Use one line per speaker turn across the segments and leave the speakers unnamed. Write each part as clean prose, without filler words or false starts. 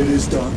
It is done.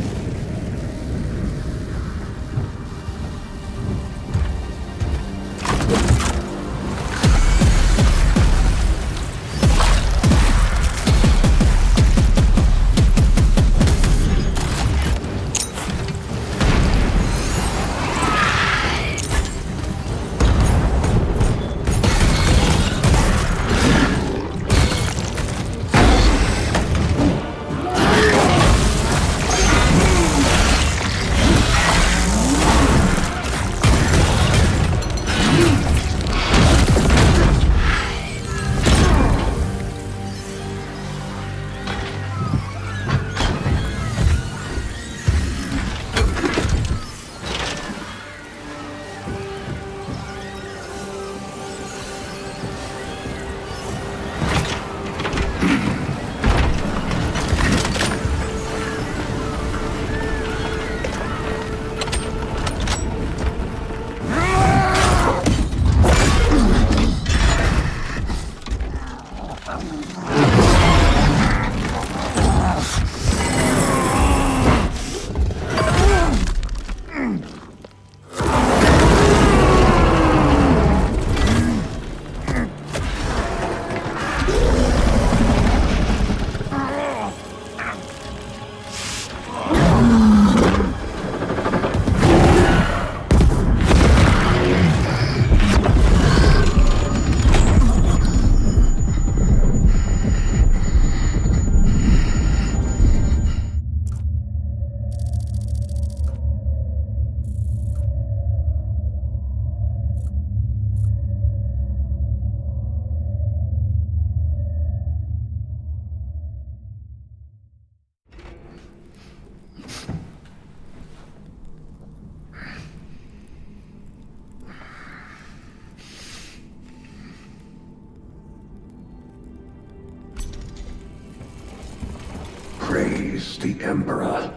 Praise the Emperor.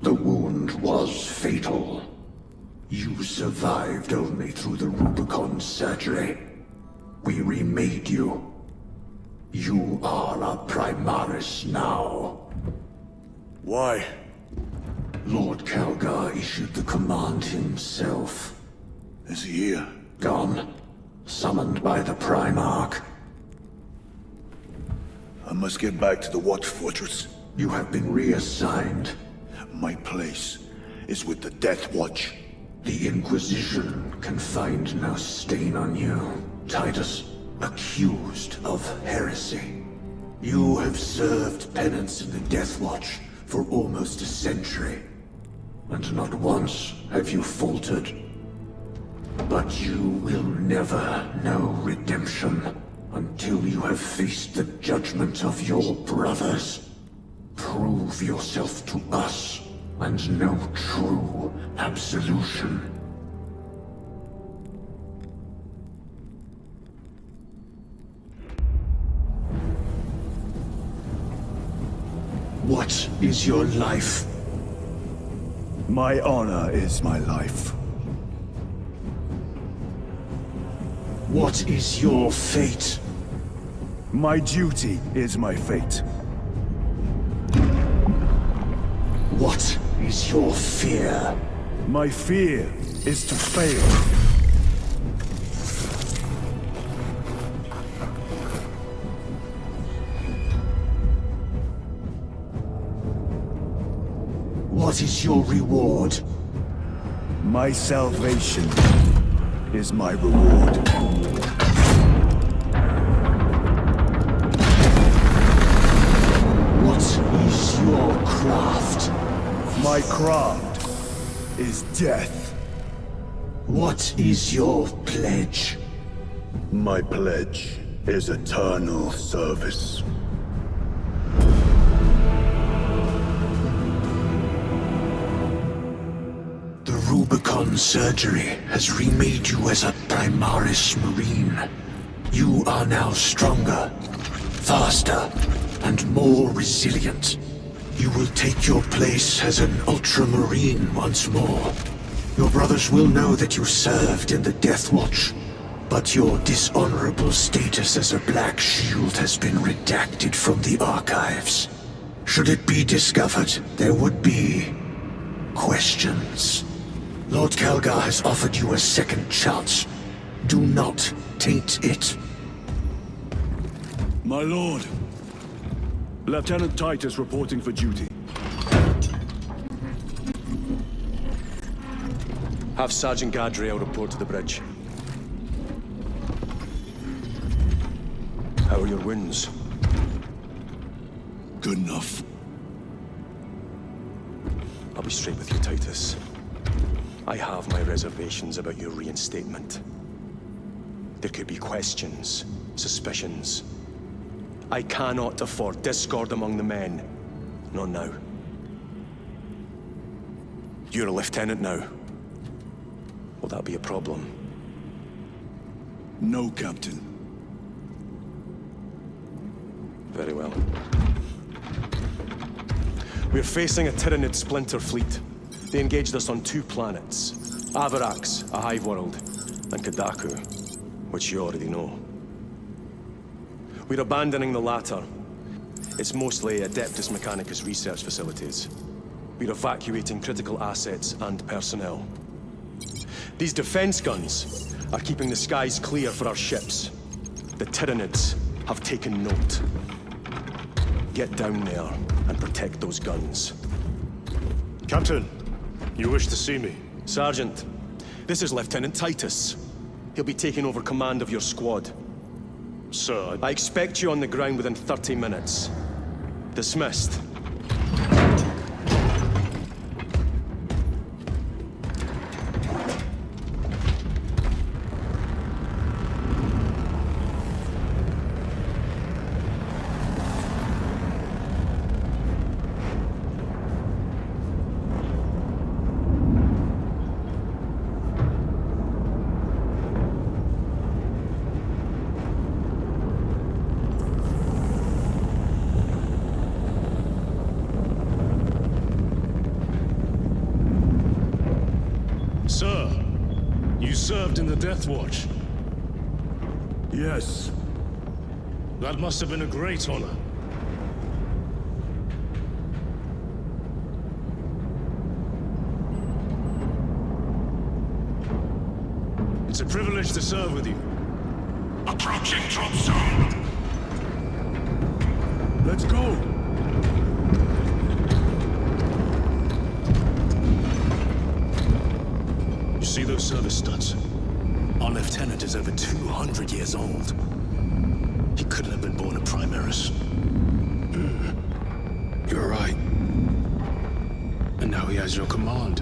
The wound was fatal. You survived only through the Rubicon surgery. We remade you. You are a Primaris now.
Why?
Lord Calgar issued the command himself.
Is he here?
Gone. Summoned by the Primarch.
I must get back to the Watch Fortress.
You have been reassigned.
My place is with the Death Watch.
The Inquisition can find no stain on you, Titus. Accused of heresy. You have served penance in the Death Watch for almost a century. And not once have you faltered. But you will never know redemption until you have faced the judgment of your brothers. Prove yourself to us and know true absolution. What is your life?
My honor is my life.
What is your fate?
My duty is my fate.
What is your fear?
My fear is to fail.
What is your reward?
My salvation is my reward.
What is your craft?
My craft is death.
What is your pledge?
My pledge is eternal service.
The Rubicon surgery has remade you as a Primaris Marine. You are now stronger, faster, and more resilient. You will take your place as an Ultramarine once more. Your brothers will know that you served in the Death Watch, But your dishonorable status as a Black Shield has been redacted from the archives. Should it be discovered, there would be questions. Lord Calgar has offered you a second chance. Do not taint it.
My lord. Lieutenant Titus reporting for duty.
Have Sergeant Gadriel report to the bridge. How are your wounds?
Good enough.
I'll be straight with you, Titus. I have my reservations about your reinstatement. There could be questions, suspicions. I cannot afford discord among the men. Not now. You're a lieutenant now. Will that be a problem?
No, Captain.
Very well. We're facing a Tyranid splinter fleet. They engaged us on 2 planets. Avarax, a hive world, and Kadaku, which you already know. We're abandoning the latter. It's mostly Adeptus Mechanicus research facilities. We're evacuating critical assets and personnel. These defense guns are keeping the skies clear for our ships. The Tyranids have taken note. Get down there and protect those guns.
Captain, you wish to see me?
Sergeant, this is Lieutenant Titus. He'll be taking over command of your squad.
Sir,
I expect you on the ground within 30 minutes. Dismissed.
Sir, you served in the Death Watch.
Yes.
That must have been a great honor. It's a privilege to serve with you.
Approaching drop zone.
Let's go.
See those service studs? Our lieutenant is over 200 years old. He couldn't have been born a Primaris.
You're right.
And now he has your command.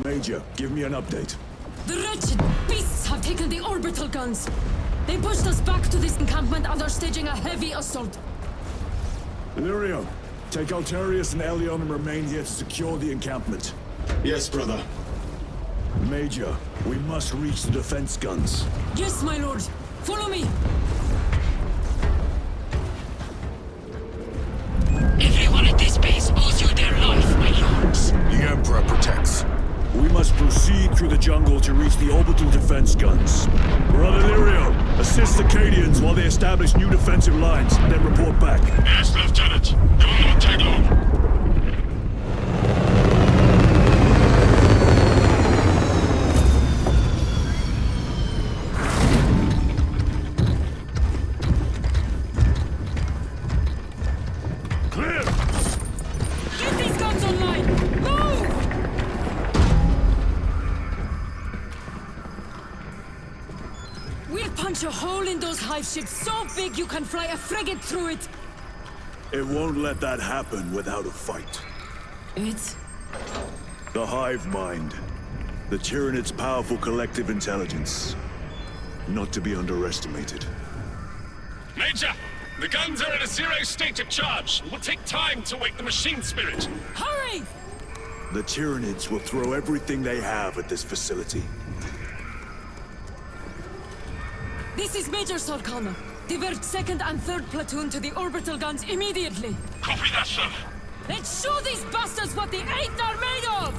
Major, give me an update.
The wretched beasts have taken the orbital guns. They pushed us back to this encampment and are staging a heavy assault.
Illyrio, take Altarius and Elion and remain here to secure the encampment.
Yes, brother.
Major, we must reach the defense guns.
Yes, my lord. Follow me.
Everyone at this base owes you their life, my lords.
The Emperor protects. We must proceed through the jungle to reach the orbital defense guns. Brother Illyrio, assist the Cadians while they establish new defensive lines, then report back.
Yes, Lieutenant. It will not take long.
Get these guns online. Move! We're punch a hole in those hive ships so big you can fly a frigate through it.
It won't let that happen without a fight.
It?
The hive mind. The Tyranid's powerful collective intelligence. Not to be underestimated.
Major! The guns are in a zero state of charge. It will take time to wake the machine spirit.
Hurry!
The Tyranids will throw everything they have at this facility.
This is Major Sorkana. Divert 2nd and 3rd platoon to the orbital guns immediately.
Copy that, sir.
Let's show these bastards what the 8th are made of!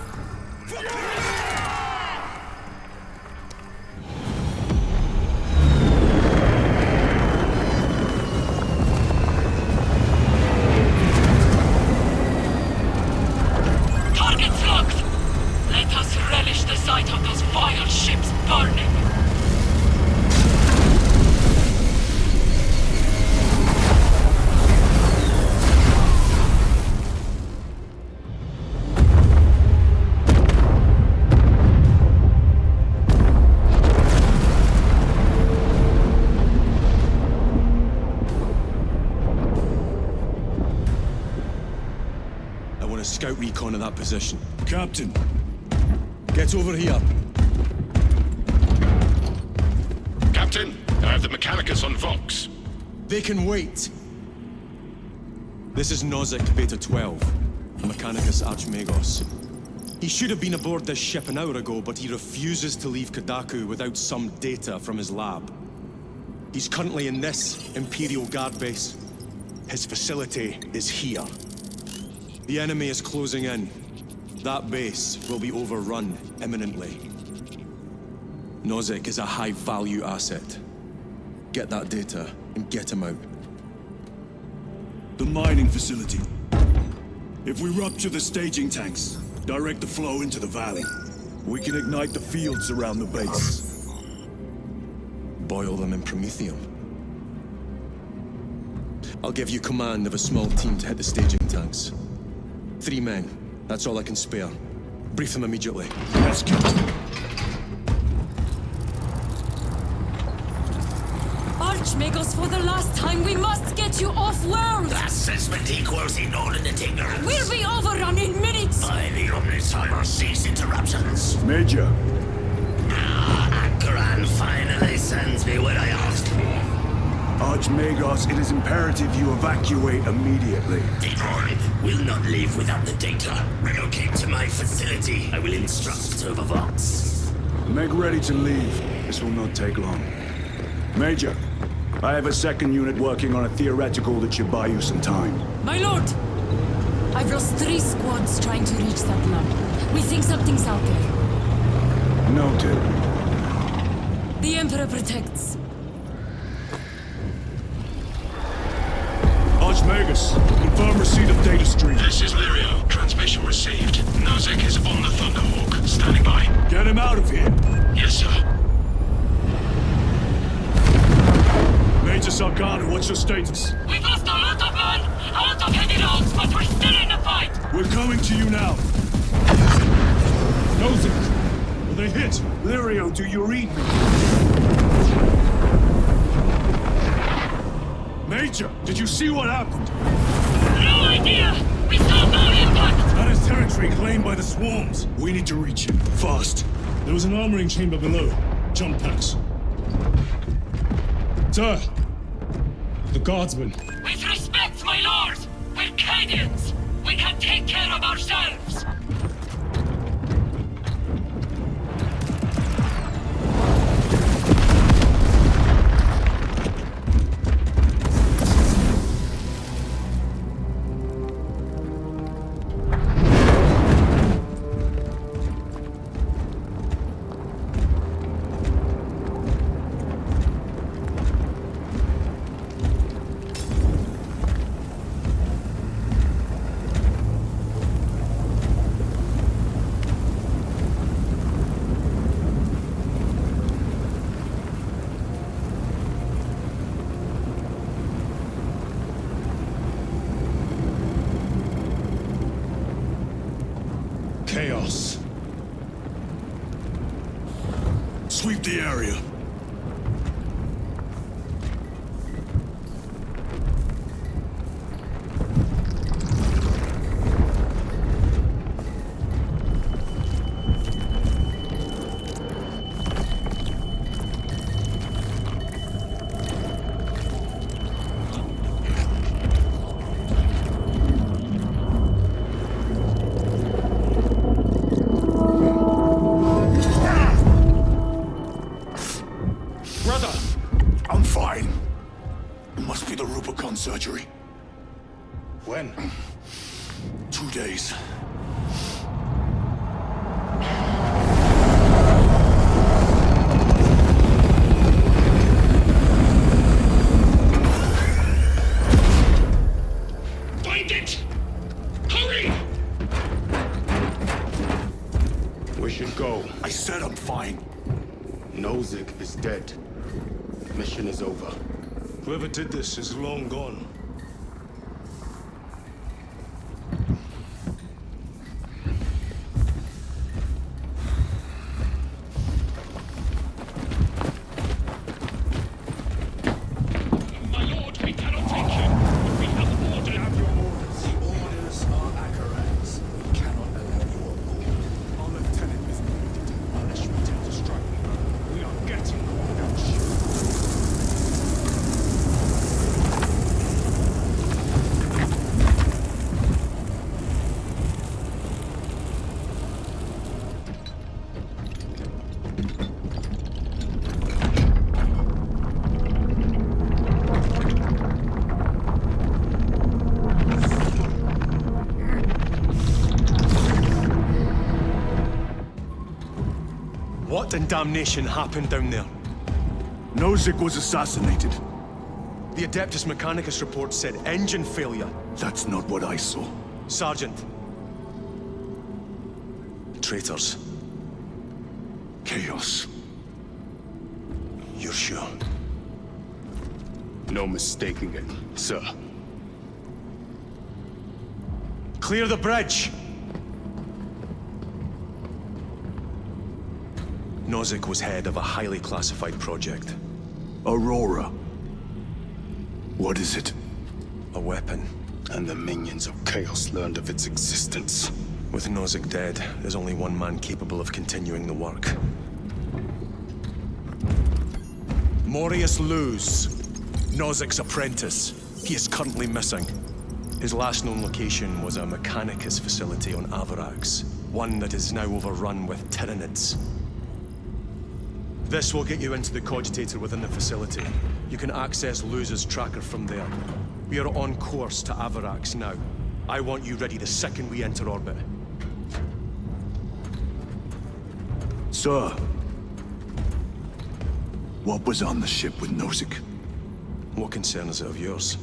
Target's locked! Let us relish the sight of those vile ships burning!
I want a scout recon of that position.
Captain,
Get over here.
Captain, I have the Mechanicus on Vox.
They can wait. This is Nozick Beta 12, Mechanicus Archmagos. He should have been aboard this ship an hour ago, but he refuses to leave Kadaku without some data from his lab. He's currently in this Imperial Guard base. His facility is here. The enemy is closing in. That base will be overrun imminently. Nozick is a high-value asset. Get that data and get him out.
the mining facility. If we rupture the staging tanks, direct the flow into the valley, we can ignite the fields around the base.
Boil them in promethium. I'll give you command of a small team to hit the staging tanks. 3 men. That's all I can spare. Brief them immediately.
Yes, Captain.
Archmagos, for the last time, we must get you off-world!
Assessment equals inordinate ignorance.
We'll be overrun in minutes!
By the Omnissiah cease interruptions.
Major,
Ankaran finally sends me what I asked for.
Archmagos, it is imperative you evacuate immediately.
The droid will not leave without the data. Relocate to my facility. I will instruct over Vox.
Make ready to leave. This will not take long. Major, I have a second unit working on a theoretical that should buy you some time.
My lord! I've lost 3 squads trying to reach that lab. We think something's out there.
Noted.
The Emperor protects.
Archmagus, confirm receipt of data stream.
This is Lirio. Transmission received. Nozick is on the Thunderhawk. Standing by.
Get him out of here.
Yes, sir.
Major Sarkana, what's your status?
We've lost a lot of men, a lot of heavy rounds, but we're still in the fight!
We're coming to you now. Nozick, will they hit? Lirio, do you read me? Major, did you see what happened?
No idea! We saw no impact!
That is territory claimed by the swarms. We need to reach him, fast.
There was an armoring chamber below. Jump packs. Sir! The guardsmen.
With respect, my lord! We're Cadians! We can take care of ourselves!
Chaos.
Sweep the area.
fine. It must be the Rubicon surgery.
When?
2 days.
Find it! Hurry!
We should go.
I said I'm fine.
Nozick is dead. Mission is over.
Whoever did this is long gone.
My lord, we cannot take him. We have order.
Have your orders. The orders are Acarans. We cannot allow you on board.
Our lieutenant is needed unless you intend to strike me. We are getting on that ship.
What in damnation happened down there?
Nozick was assassinated.
The Adeptus Mechanicus report said engine failure.
That's not what I saw.
Sergeant. Traitors.
Chaos.
You're sure?
No mistaking it, sir.
Clear the bridge! Nozick was head of a highly classified project.
Aurora. What is it?
A weapon.
And the minions of Chaos learned of its existence.
With Nozick dead, there's only one man capable of continuing the work. Morius Luz, Nozick's apprentice. He is currently missing. His last known location was a Mechanicus facility on Avarax, one that is now overrun with Tyranids. This will get you into the cogitator within the facility. You can access Luz's tracker from there. We are on course to Avarax now. I want you ready the second we enter orbit.
Sir. What was on the ship with Nozick?
What concern is it of yours?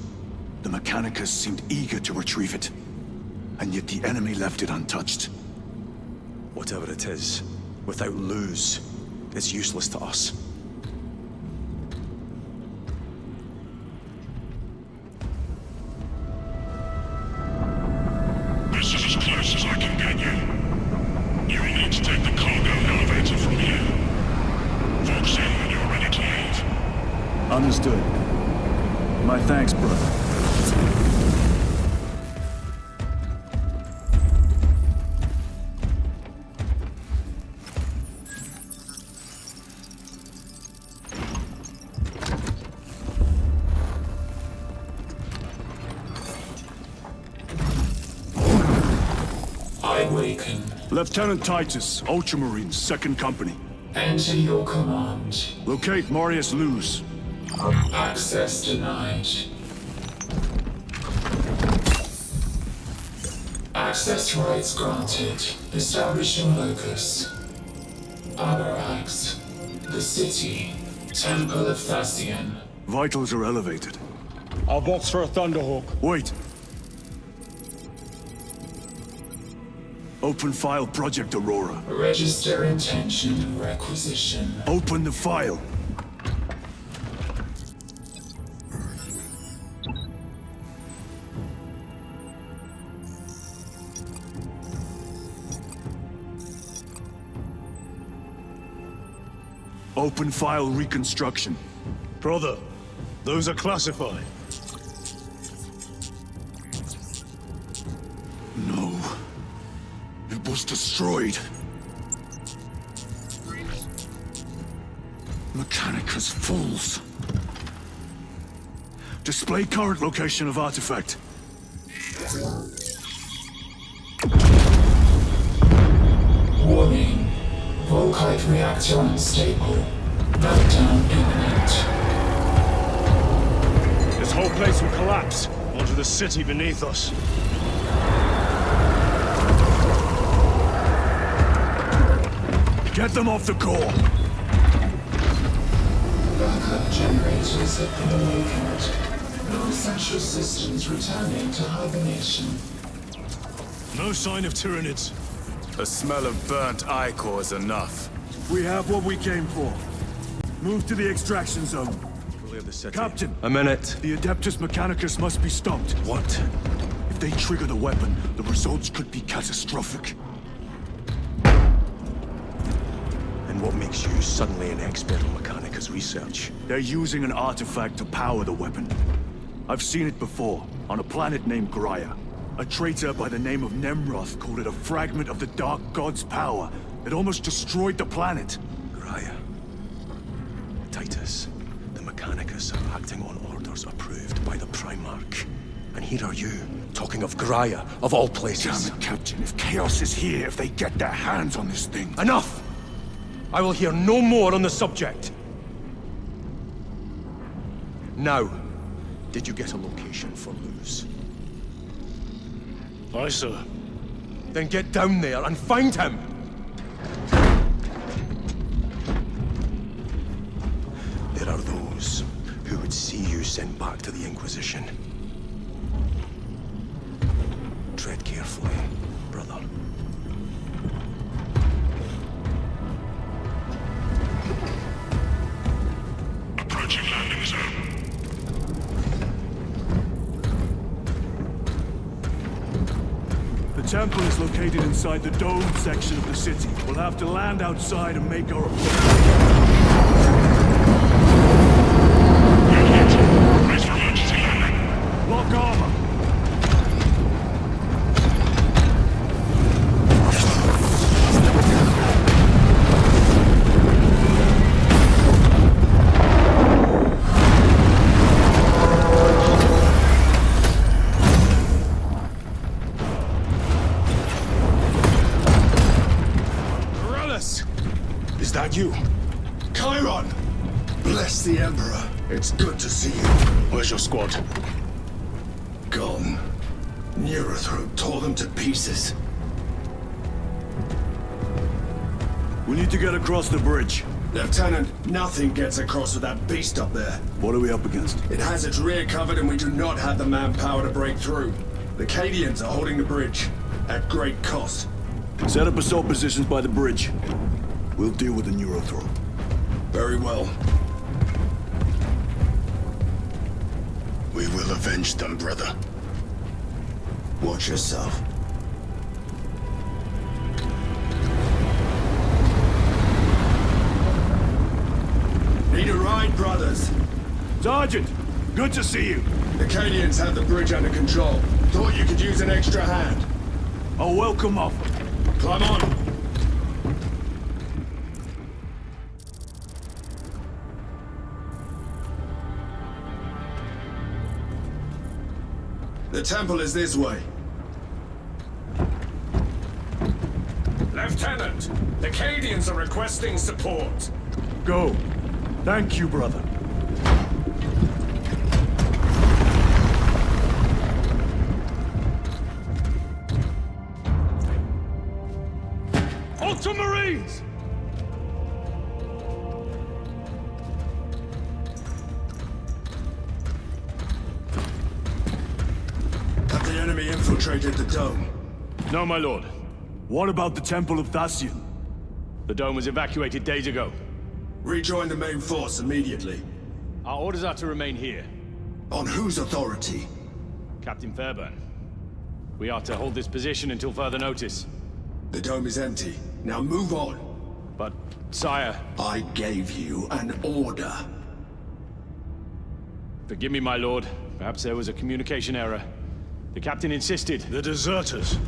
The Mechanicus seemed eager to retrieve it. And yet the enemy left it untouched.
Whatever it is, without Luz, it's useless to us.
This is as close as I can get you. You will need to take the cargo elevator from here. Folks in when you're ready to leave.
Understood. My thanks, brother.
Awaken.
Lieutenant Titus, Ultramarines, 2nd Company.
Enter your command.
Locate Morius Luz.
Access denied. Access rights granted. Establish your locus. Avarax. The city. Temple of Thasian.
Vitals are elevated.
I'll box for a Thunderhawk.
Wait. Open file Project Aurora.
Register intention requisition.
Open the file. Open file reconstruction.
Brother, those are classified.
No. It was destroyed. Mechanicus fools. Display current location of artifact.
Warning. Volkite reactor unstable. Meltdown imminent.
whole place will collapse onto the city beneath us.
Get them off the core!
Backup generators have been awakened. All central systems returning to hibernation.
No sign of Tyranids.
The smell of burnt ichor is enough.
We have what we came for. Move to the extraction zone.
Clear the city.
Captain!
A minute.
The Adeptus Mechanicus must be stopped.
What?
If they trigger the weapon, the results could be catastrophic.
And what makes you suddenly an expert on Mechanicus research?
They're using an artifact to power the weapon. I've seen it before, on a planet named Graia. A traitor by the name of Nemroth called it a fragment of the Dark God's power. It almost destroyed the planet.
Graia. Titus, the Mechanicus are acting on orders approved by the Primarch. And here are you, talking of Graia, of all places.
Damn it, Captain. If Chaos is here, if they get their hands on this thing...
Enough! I will hear no more on the subject. Now, did you get a location for Luz?
Aye, sir.
Then get down there and find him! There are those who would see you sent back to the Inquisition. Tread carefully, brother.
Approaching landing zone.
The temple is located inside the domed section of the city. We'll have to land outside and make our
Brace for emergency landing.
lock armor.
Is that you?
Chiron! Bless the Emperor. It's good to see you.
Where's your squad?
Gone. Neurothroat tore them to pieces.
We need to get across the bridge.
Lieutenant, nothing gets across with that beast up there.
What are we up against?
It has its rear covered and we do not have the manpower to break through. The Cadians are holding the bridge, at great cost.
Set up assault positions by the bridge. We'll deal with the Neurothroat.
Very well.
We will avenge them, brother.
Watch yourself. Need a ride, brothers?
Sergeant, good to see you.
The Cadians have the bridge under control. Thought you could use an extra hand.
A welcome offer.
Climb on. The temple is this way.
Lieutenant, the Cadians are requesting support.
Go. Thank you, brother.
Ultramarines!
Have the enemy infiltrated the dome?
No, my lord.
What about the Temple of Thasian?
The dome was evacuated days ago.
Rejoin the main force immediately.
Our orders are to remain here.
On whose authority?
Captain Fairburn. We are to hold this position until further notice.
The dome is empty. Now move on.
But, sire...
I gave you an order.
Forgive me, my lord. Perhaps there was a communication error. The captain insisted. The deserters.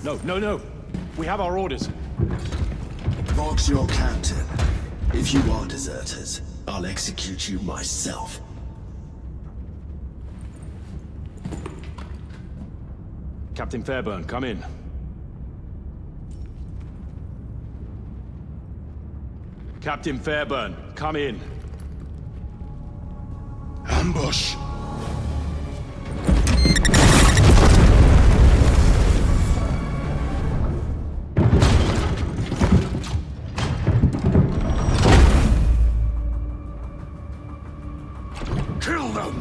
No. We have our orders.
Vox your captain. If you are deserters, I'll execute you myself.
Captain Fairburn, come in. Captain Fairburn, come in.
Am
ambush! Kill them!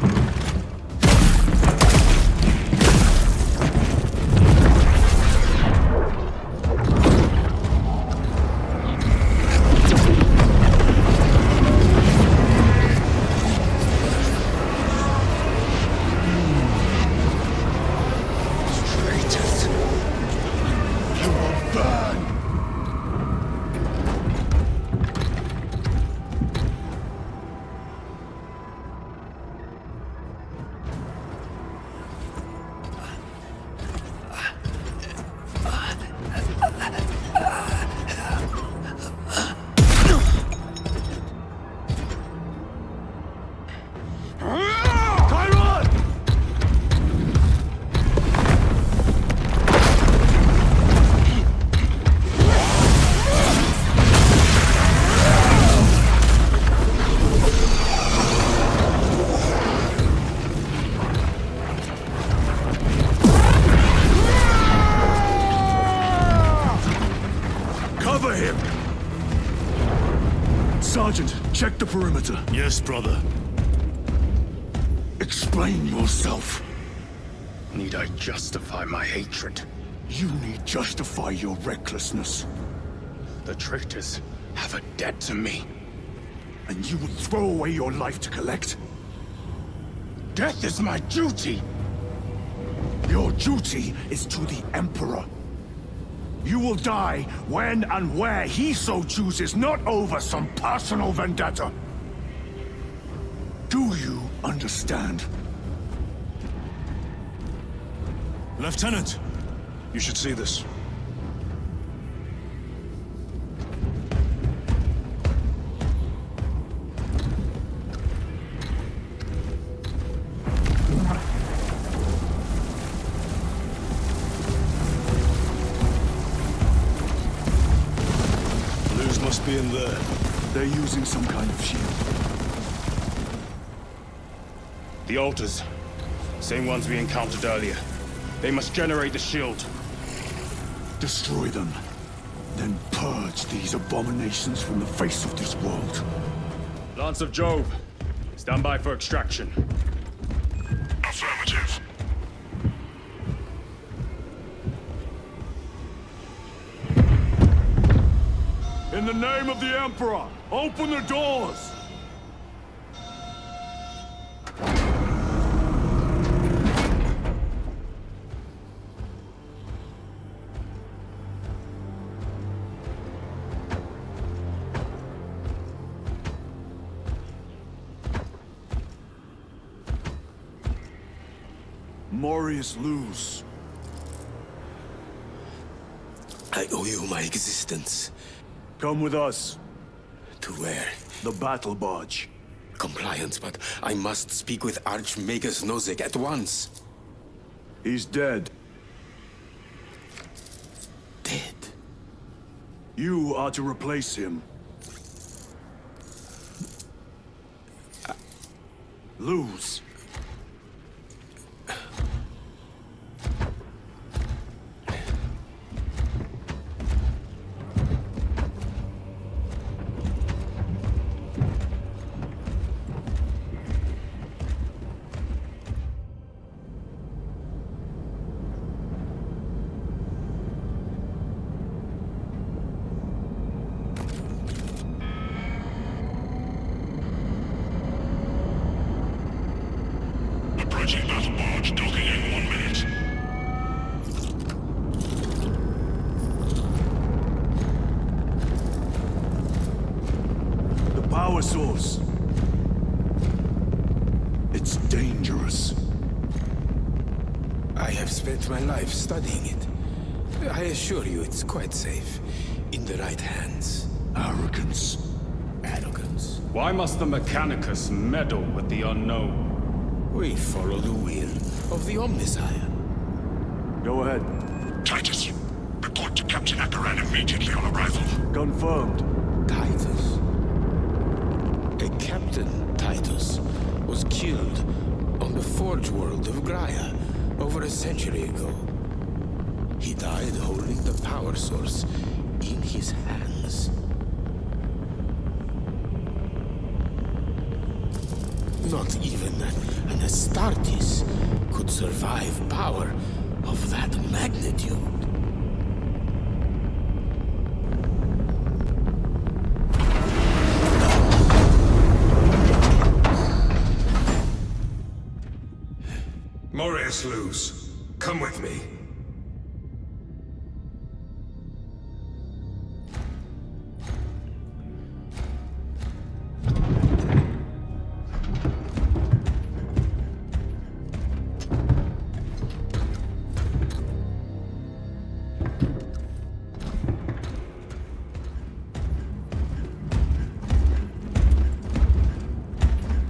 Cover him! Sergeant, check the perimeter.
Yes, brother.
Explain yourself.
Need I justify my hatred?
You need justify your recklessness.
The traitors have a debt to me.
And you would throw away your life to collect?
Death is my duty!
Your duty is to the Emperor. You will die when and where he so chooses, not over some personal vendetta. Do you understand?
Lieutenant! You should see this. Blues must be in there.
They're using some kind of shield.
The altars. Same ones we encountered earlier. They must generate the shield.
Destroy them. Then purge these abominations from the face of this world.
Lance of Jove. Stand by for extraction. Affirmative.
In the name of the Emperor, open the doors! Morius Luz.
I owe you my existence.
Come with us.
To where?
The battle barge.
Compliance, but I must speak with Archmagus Nozick at once.
He's dead.
Dead?
You are to replace him. Luz.
Approaching battle barge, docking in 1 minute.
The power source. It's dangerous.
I have spent my life studying it. I assure you it's quite safe. In the right hands.
Arrogance.
Arrogance.
Why must the Mechanicus meddle with the unknown?
We follow the will of the Omniscient.
Go ahead.
Titus, report to Captain Akaran immediately on arrival.
Confirmed.
Titus. A Captain Titus was killed forge world of Graia over a century ago. He died holding the power source in his hands. Not even an Astartes could survive power of that magnitude.
Morius Luz, come with me.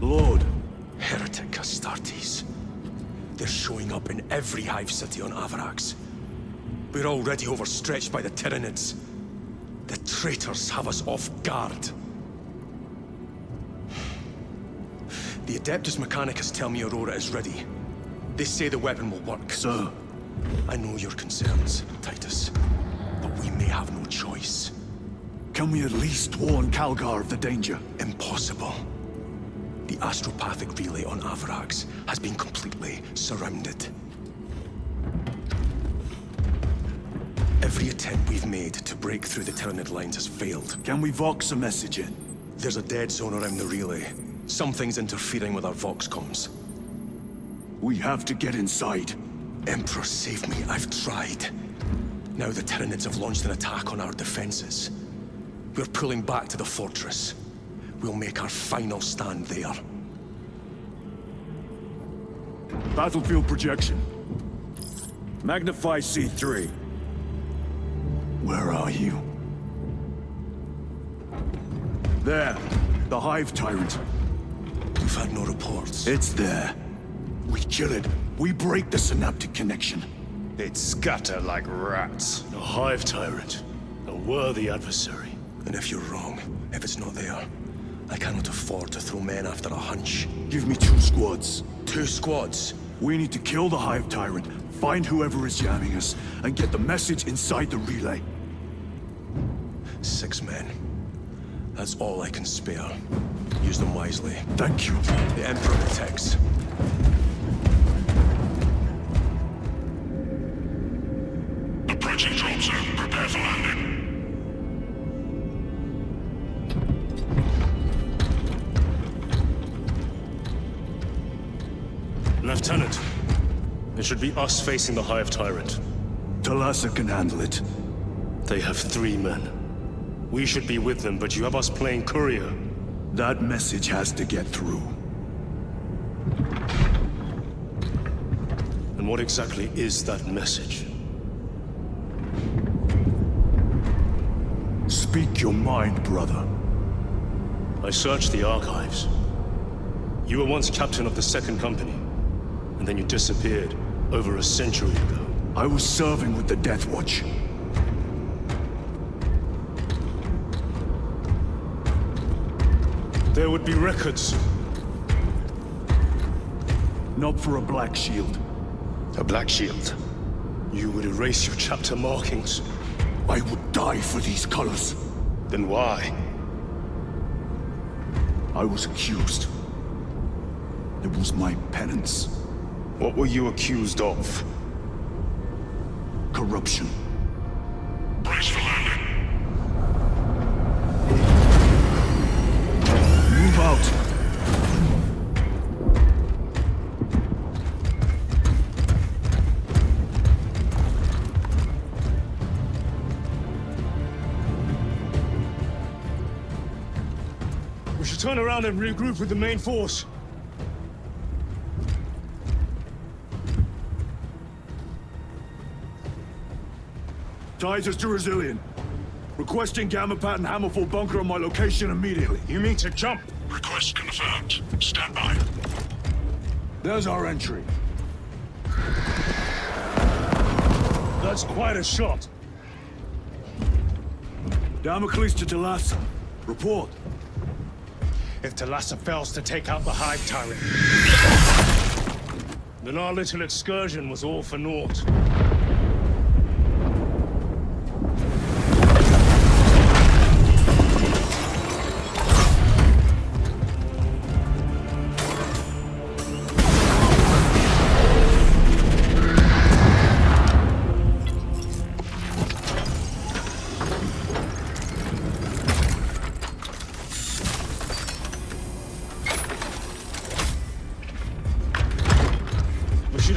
Lord.
Heretic Astartes. They're showing up in every hive city on Avarax. We're already overstretched by the Tyranids. The traitors have us off guard. The Adeptus Mechanicus tell me Aurora is ready. They say the weapon will work.
Sir.
I know your concerns, Titus. But we may have no choice.
Can we at least warn Calgar of the danger?
Impossible. The astropathic relay on Avarax has been completely surrounded. Every attempt we've made to break through the Tyranid lines has failed.
Can we vox a message in?
There's a dead zone around the relay. Something's interfering with our vox comms.
We have to get inside.
Emperor, save me. I've tried. Now the Tyranids have launched an attack on our defenses. We're pulling back to the fortress. We'll make our final stand there.
Battlefield projection. Magnify C3. Where are you? There. The Hive Tyrant.
We've had no reports.
It's there. We kill it. We break the synaptic connection.
They'd scatter like rats. A Hive Tyrant. A worthy adversary.
And if you're wrong, if it's not there, I cannot afford to throw men after a hunch.
Give me 2 squads.
2 squads?
We need to kill the Hive Tyrant, find whoever is jamming us, and get the message inside the relay.
6 men. That's all I can spare. Use them wisely.
Thank you.
The Emperor protects.
Approaching drop zone. Prepare for landing.
Lieutenant, it should be us facing the Hive Tyrant.
Talassa can handle it.
They have 3 men. We should be with them, but you have us playing courier.
That message has to get through.
And what exactly is that message?
Speak your mind, brother.
I searched the archives. You were once captain of the 2nd Company, and then you disappeared over a century ago.
I was serving with the Death Watch.
There would be records.
Not for a Black Shield.
A Black Shield? You would erase your chapter markings.
I would die for these colors.
Then why?
I was accused. It was my penance.
What were you accused of?
Corruption.
Brace for landing.
Move out.
We should turn around and regroup with the main force.
Titus to Resilient. Requesting Gamma Pat and Hammerfall bunker on my location immediately.
You mean to jump?
Request confirmed. Stand by.
There's our entry.
That's quite a shot.
Damocles to Talassa. Report.
If Talassa fails to take out the Hive Tyrant, Then our little excursion was all for naught.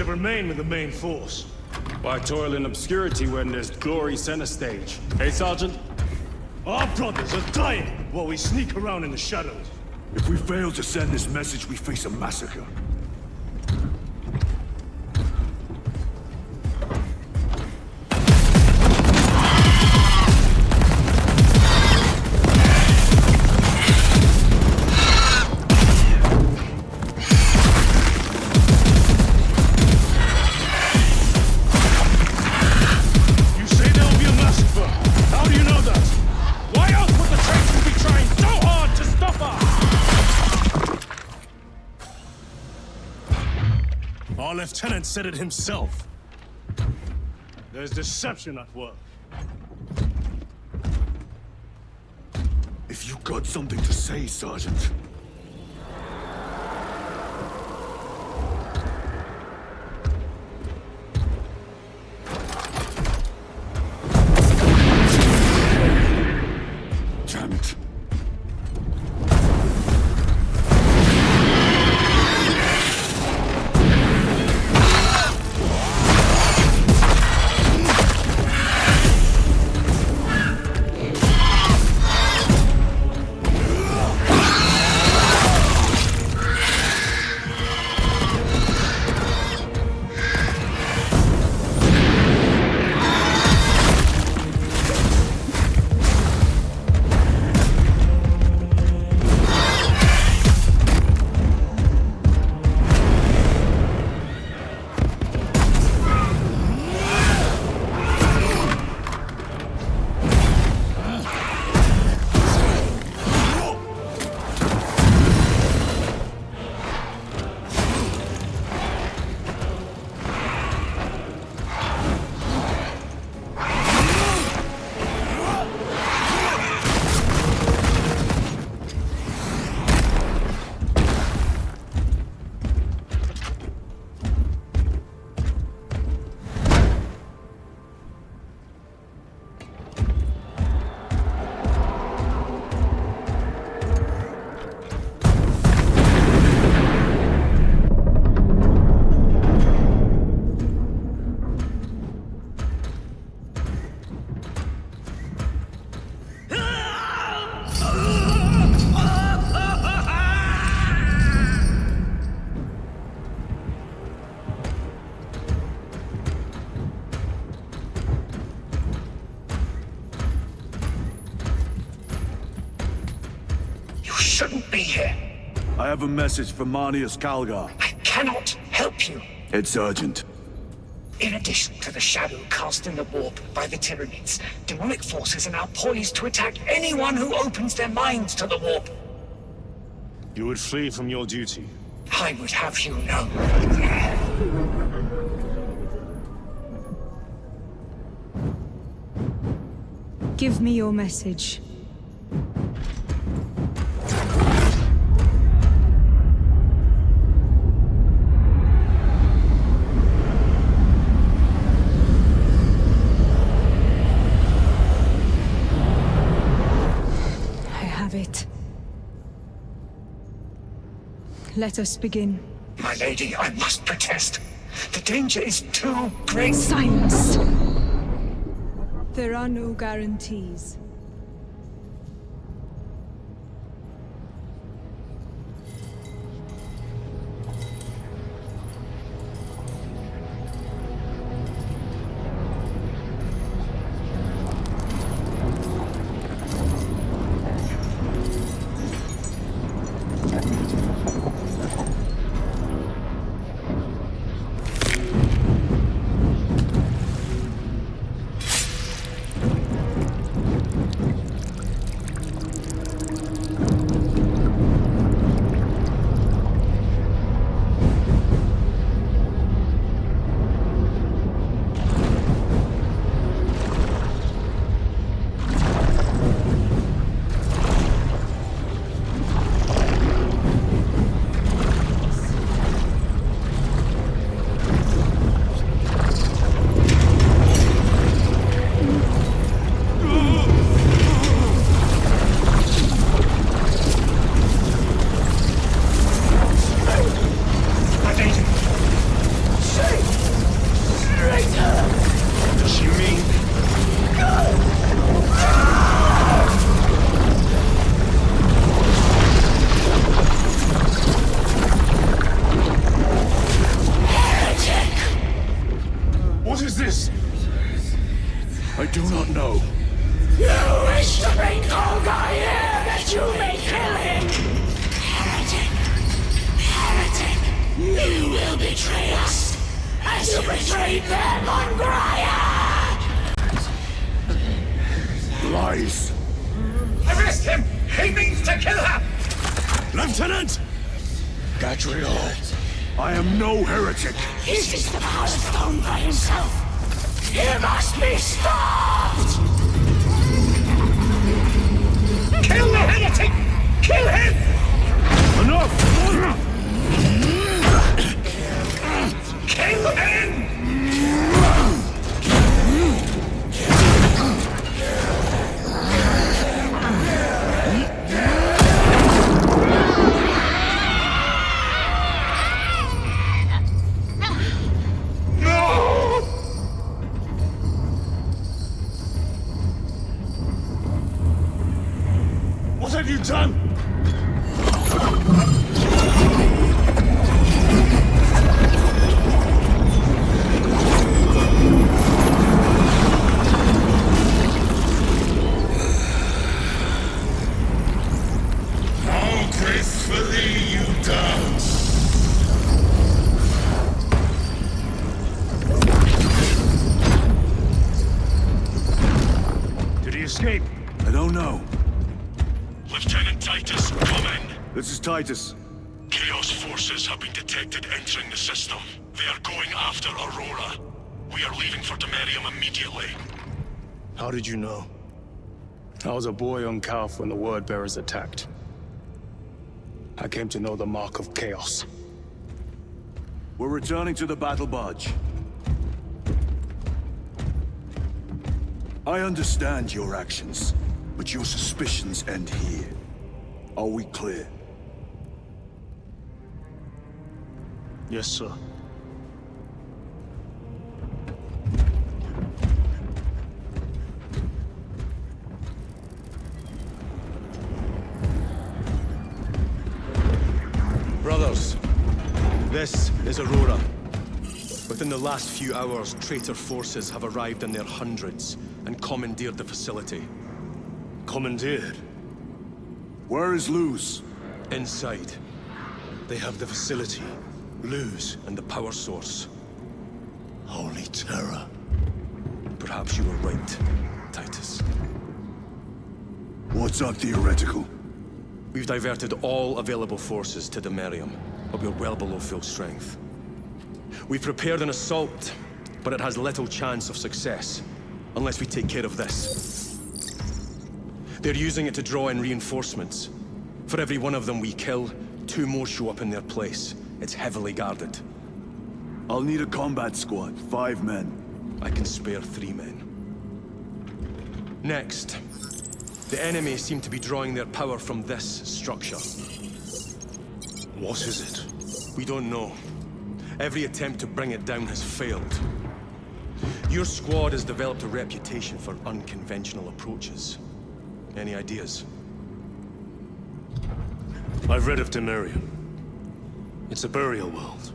Remain with the main force.
Why toil in obscurity when there's glory center stage? Hey, Sergeant?
Our brothers are dying while we sneak around in the shadows.
If we fail to send this message, we face a massacre.
Our lieutenant said it himself. There's deception at work.
If you got something to say, Sergeant. Damn it.
Shouldn't be here.
I have a message from Marnius Calgar.
I cannot help you.
It's urgent.
In addition to the shadow cast in the warp by the Tyranids, demonic forces are now poised to attack anyone who opens their minds to the warp.
You would flee from your duty.
I would have you know.
Give me your message. Let us begin.
My lady, I must protest. The danger is too great.
Silence! There are no guarantees.
do not know.
You wish to bring Kolga here that you may kill him! Heretic! Heretic! You will betray us as you betrayed them on Graia!
Lies.
Arrest him! He means to kill her!
Lieutenant!
Gatriel.
I am no heretic.
He sees the Power Stone by himself! He must be stopped!
Kill the heretic! Kill him!
Enough!
Kill him!
What have you done?
How gracefully you dance!
Did he escape? I don't know.
Lieutenant Titus, come in.
This is Titus.
Chaos forces have been detected entering the system. They are going after Aurora. We are leaving for Demerium immediately.
How did you know? I was a boy on Calf when the Word Bearers attacked. I came to know the mark of chaos.
We're returning to the battle barge. I understand your actions, but your suspicions end here. Are we clear?
Yes, sir.
Brothers, this is Aurora. Within the last few hours, traitor forces have arrived in their hundreds and commandeered the facility.
Commandeered?
Where is Luz?
Inside. They have the facility, Luz, and the power source.
Holy terror.
Perhaps you were right, Titus.
What's our theoretical?
We've diverted all available forces to Demerium, but we're well below full strength. We've prepared an assault, but it has little chance of success, unless we take care of this. They're using it to draw in reinforcements. For every one of them we kill, 2 more show up in their place. It's heavily guarded.
I'll need a combat squad, 5 men.
I can spare 3 men. Next, the enemy seem to be drawing their power from this structure.
What is it?
We don't know. Every attempt to bring it down has failed. Your squad has developed a reputation for unconventional approaches. Any ideas?
I've read of Demerium. It's a burial world.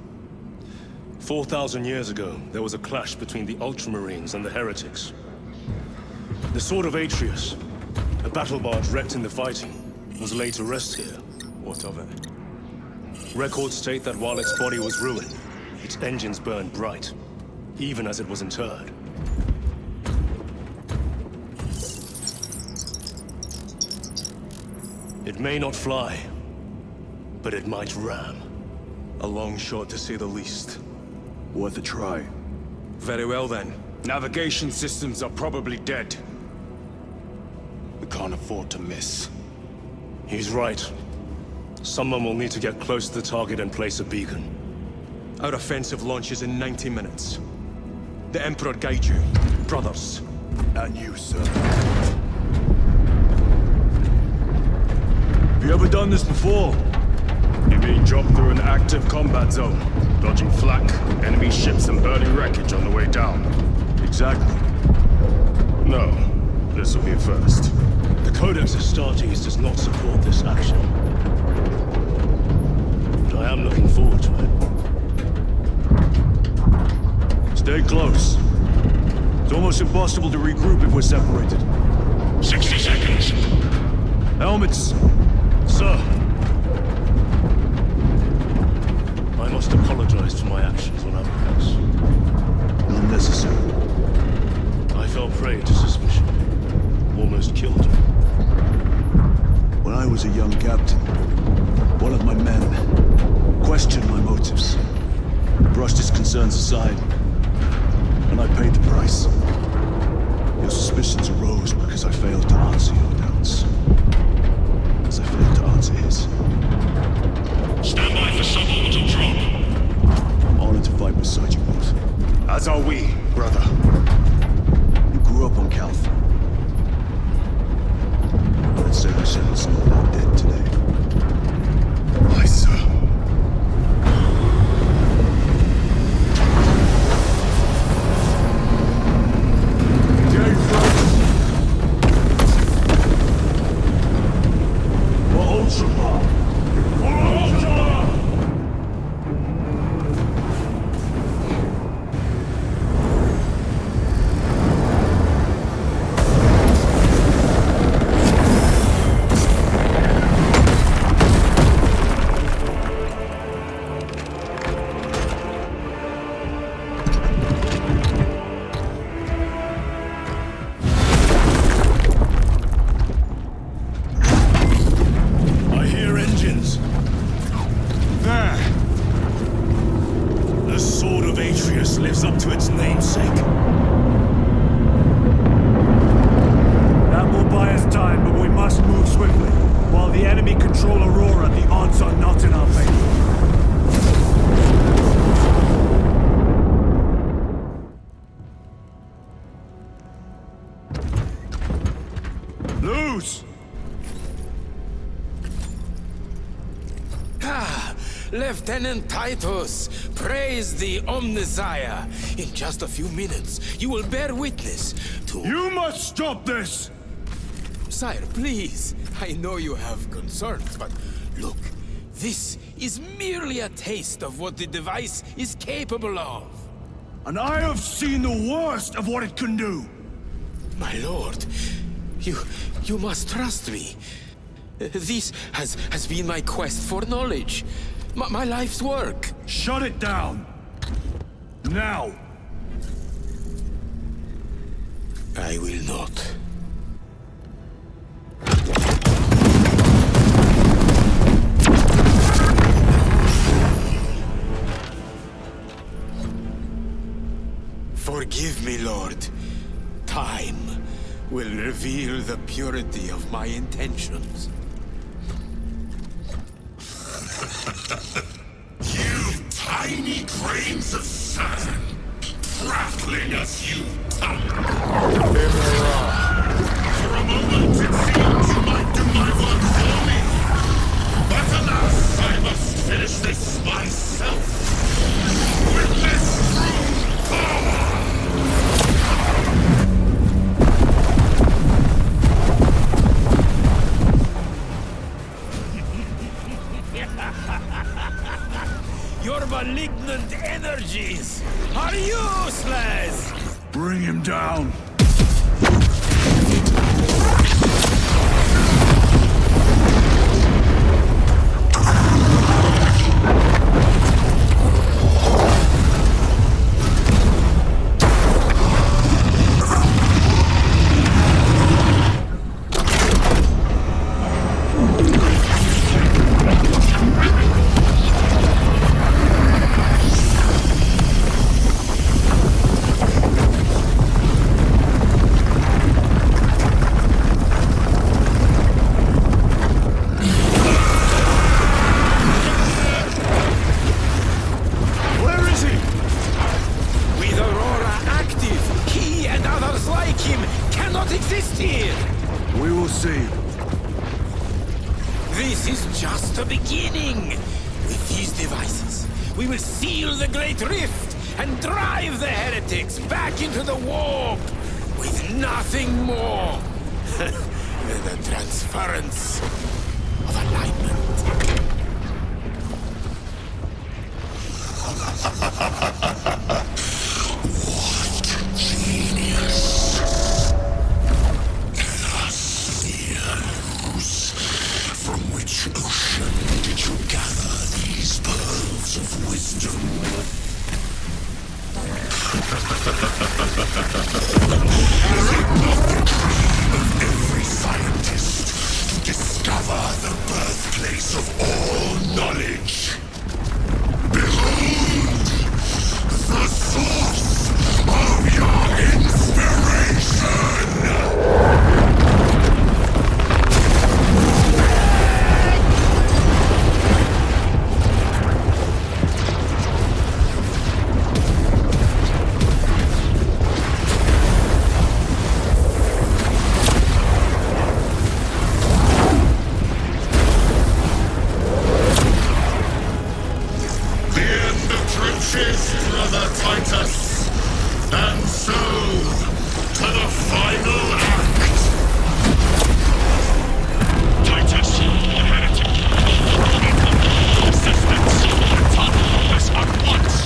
4,000 years ago, there was a clash between the Ultramarines and the Heretics. The Sword of Atreus, a battle barge wrecked in the fighting, was laid to rest here.
What of it?
Records state that while its body was ruined, its engines burned bright, even as it was interred. It may not fly, but it might ram.
A long shot to say the least.
Worth a try.
Very well then.
Navigation systems are probably dead. We can't afford to miss.
He's right. Someone will need to get close to the target and place a beacon.
Our offensive launches in 90 minutes. The Emperor guide you, brothers.
And you, sir. Have you ever done this before?
You mean drop through an active combat zone, dodging flak, enemy ships and burning wreckage on the way down?
Exactly.
No, this will be a first.
The Codex Astartes does not support this action. But I am looking forward to it.
Stay close. It's almost impossible to regroup if we're separated.
60 seconds.
Helmets!
Sir! I must apologize for my actions on Abrax.
Unnecessary.
I fell prey to suspicion. Almost killed you.
When I was a young captain, one of my men questioned my motives, brushed his concerns aside, and I paid the price. Your suspicions arose because I failed to answer your doubts, as I failed to answer his.
Stand by for suborbital drop.
Honored to fight beside you both.
As are we, brother.
You grew up on Calth. Let's say we settled some of that debt today.
Aye, sir.
Lives up to its namesake.
That will buy us time, but we must move swiftly. While the enemy control Aurora, the odds are not in our favor. Lose!
Lieutenant Titus, praise the Omnissiah. In just a few minutes, you will bear witness to...
You must stop this!
Sire, please. I know you have concerns, but look, this is merely a taste of what the device is capable of.
And I have seen the worst of what it can do!
My lord, you must trust me. This has been my quest for knowledge. My life's work.
Shut it down! Now!
I will not. Forgive me, Lord. Time will reveal the purity of my intentions.
You tiny grains of sand, prattling as you tongue. For a moment it seemed you might do my work for me. But alas, I must finish this myself. With this true power!
Your malignant energies are useless!
Bring him down!
This is just the beginning. With these devices, we will seal the Great Rift and drive the heretics back into the warp with nothing more than the transference of alignment.
What genius! of wisdom. Is it not the dream of every scientist to discover the birthplace of all knowledge? Behold, the source of your inspiration! Brother Titus, and so to the final act. Titus, the heretic. Assistance. Return this at once.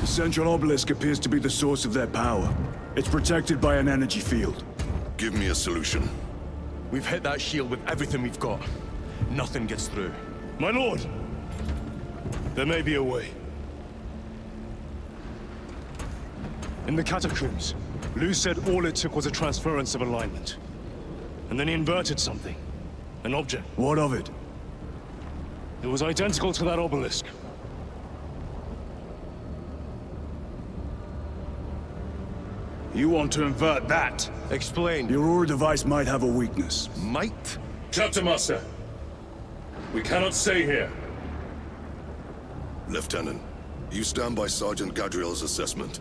The central obelisk appears to be the source of their power. It's protected by an energy field.
Give me a solution.
We've hit that shield with everything we've got. Nothing gets through.
My lord! There may be a way. In the catacombs, Lou said all it took was a transference of alignment. And then he inverted something. An object.
What of it?
It was identical to that obelisk.
You want to invert that?
Explain.
Your Aura device might have a weakness.
Might?
Chapter Master, we cannot stay here.
Lieutenant, you stand by Sergeant Gadriel's assessment?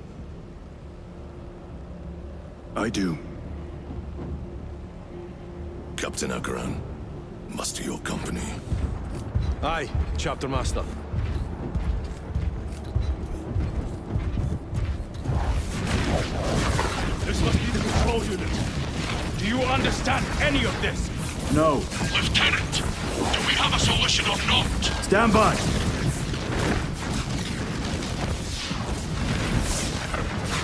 I do.
Captain Akaran, muster your company.
Aye, Chapter Master.
This must be the control unit. Do you understand any of this?
No.
Lieutenant, do we have a solution or not?
Stand by.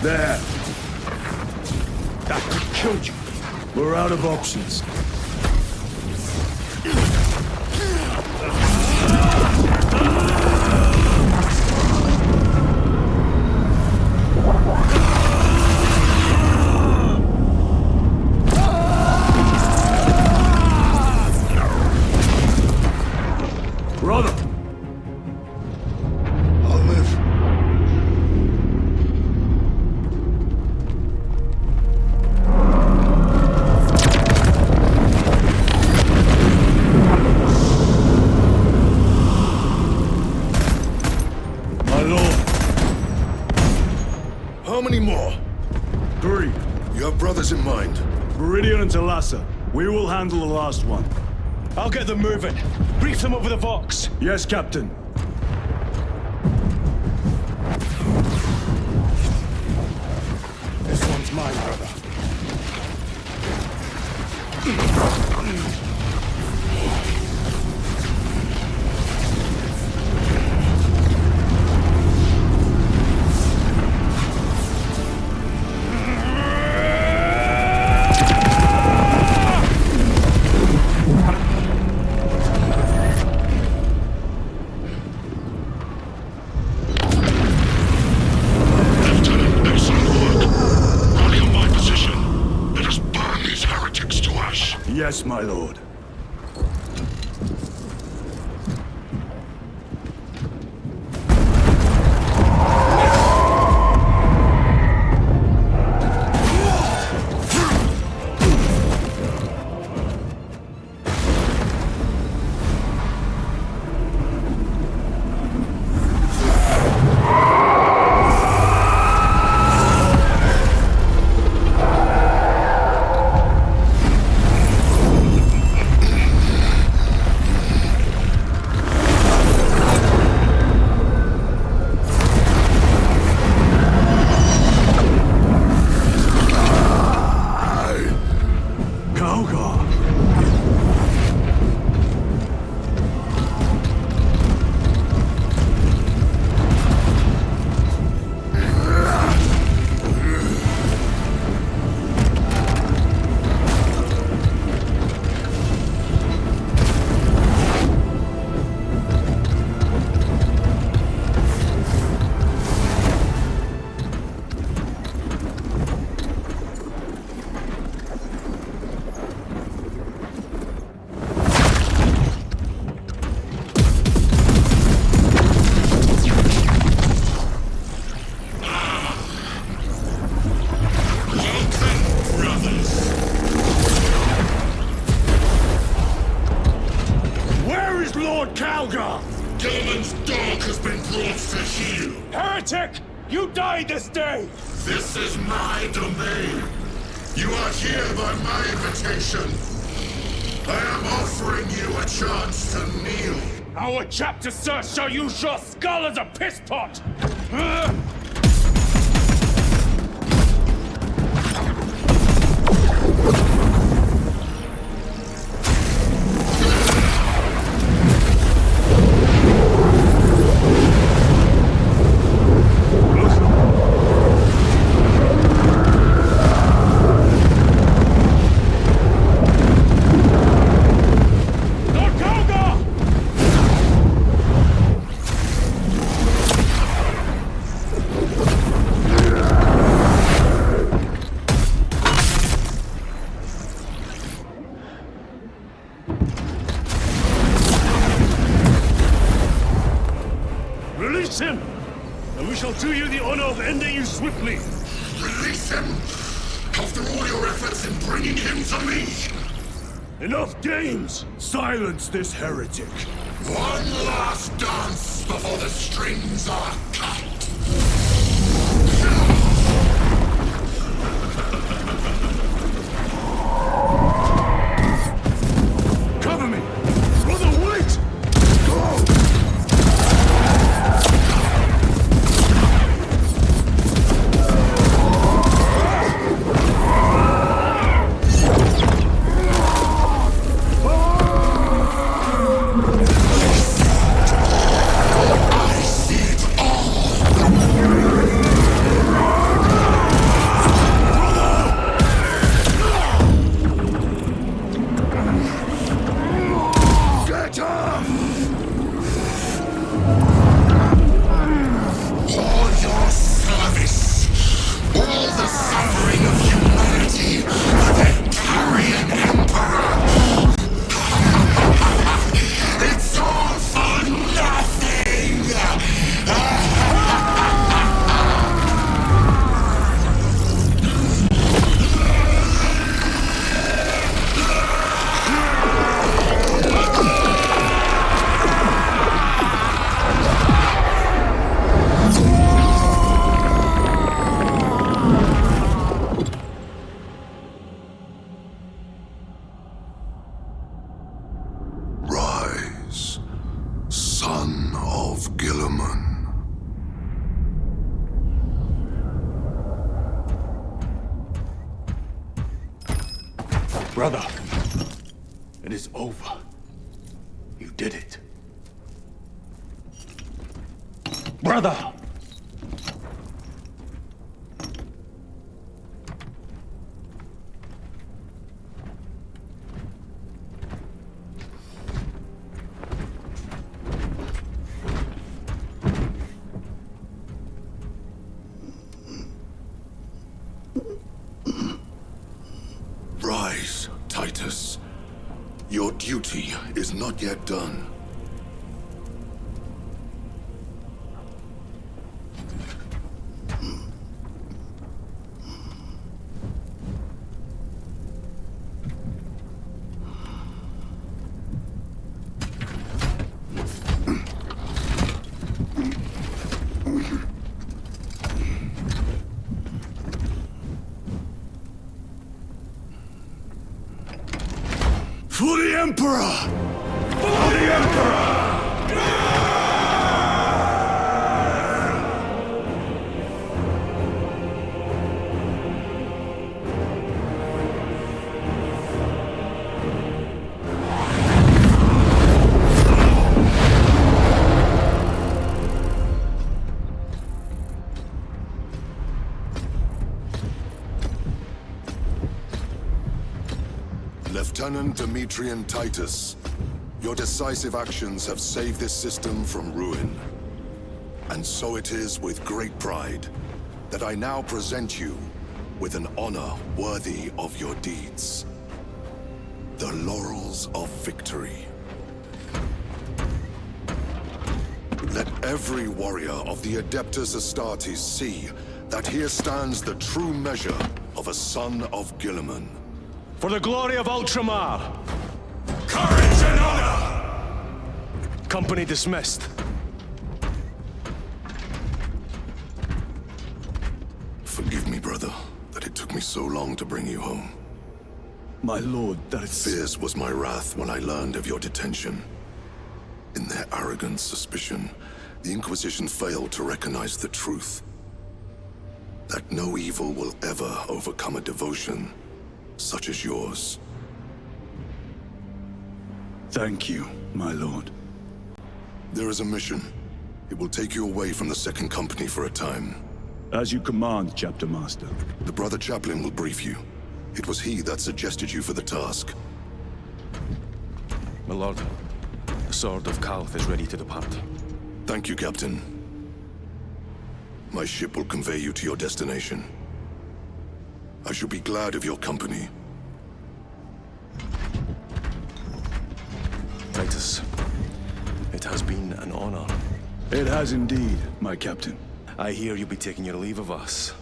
There.
That could kill you.
We're out of options. Brother!
I'll live.
My lord.
How many more?
3.
You have brothers in mind?
Viridian and Talassa. We will handle the last one.
I'll get them moving. Brief them over the Vox.
Yes, Captain.
This one's mine, brother.
Yes, my lord.
Gilliman's dog has been brought to heel.
Heretic! You died this day!
This is my domain. You are here by my invitation. I am offering you a chance to kneel.
Our chapter, sir, shall use your skull as a piss pot! Release him, and we shall do you the honor of ending you swiftly.
Release him! After all your efforts in bringing him to me!
Enough games! Silence this heretic!
One last dance before the strings are cut!
Cover me! Brother, wait! Go! Brother, it is over. You did it. Brother!
Rise, Titus. Your duty is not yet done.
For the Emperor! For the Emperor!
Lieutenant Demetrian Titus, your decisive actions have saved this system from ruin. And so it is with great pride that I now present you with an honor worthy of your deeds. The Laurels of Victory. Let every warrior of the Adeptus Astartes see that here stands the true measure of a son of Guilliman.
For the glory of Ultramar!
Courage and honor!
Company dismissed.
Forgive me, brother, that it took me so long to bring you home.
My lord, that is...
Fierce was my wrath when I learned of your detention. In their arrogant suspicion, the Inquisition failed to recognize the truth. That no evil will ever overcome a devotion such as yours.
Thank you, my lord.
There is a mission. It will take you away from the Second Company for a time.
As you command, Chapter Master.
The Brother Chaplain will brief you. It was he that suggested you for the task.
My lord, the Sword of Kalth is ready to depart.
Thank you, Captain. My ship will convey you to your destination. I shall be glad of your company.
Titus, it has been an honor.
It has indeed, my captain.
I hear you'll be taking your leave of us.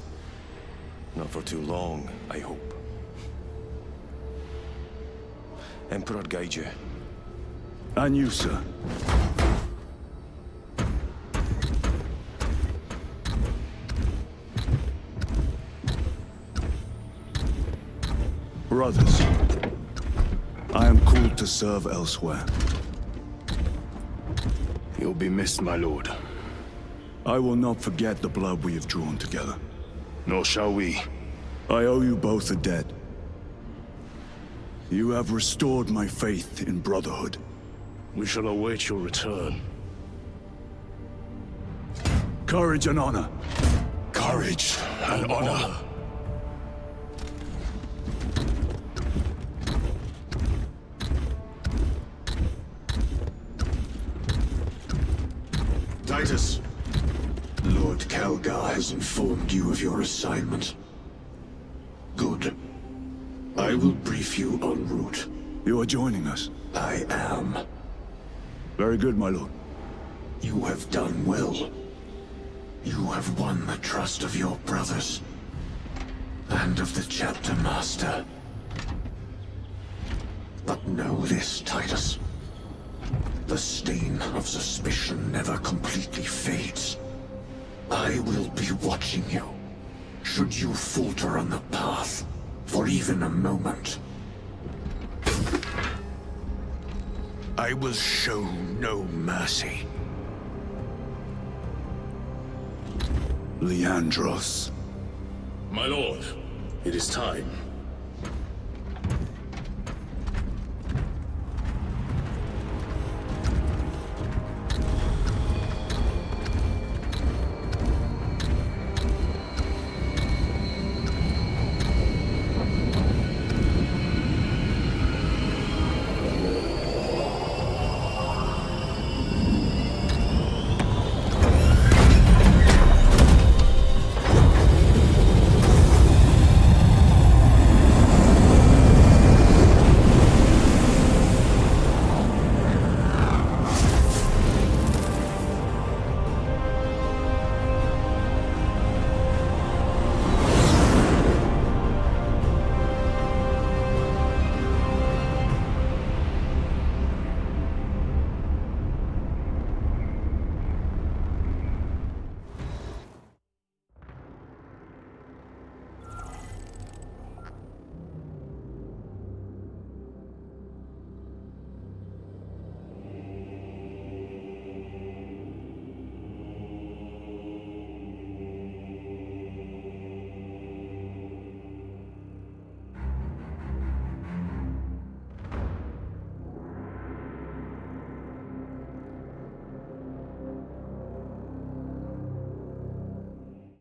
Not for too long, I hope. Emperor guide you.
And you, sir. Brothers, I am called to serve elsewhere.
You'll be missed, my lord.
I will not forget the blood we have drawn together.
Nor shall we.
I owe you both a debt. You have restored my faith in brotherhood.
We shall await your return.
Courage and honor.
Courage and honor.
Titus, Lord Calgar has informed you of your assignment. Good. I will brief you en route.
You are joining us.
I am.
Very good, my lord.
You have done well. You have won the trust of your brothers. And of the Chapter Master. But know this, Titus. The stain of suspicion never completely fades. I will be watching you. Should you falter on the path, for even a moment. I will show no mercy.
Leandros.
My lord, it is time.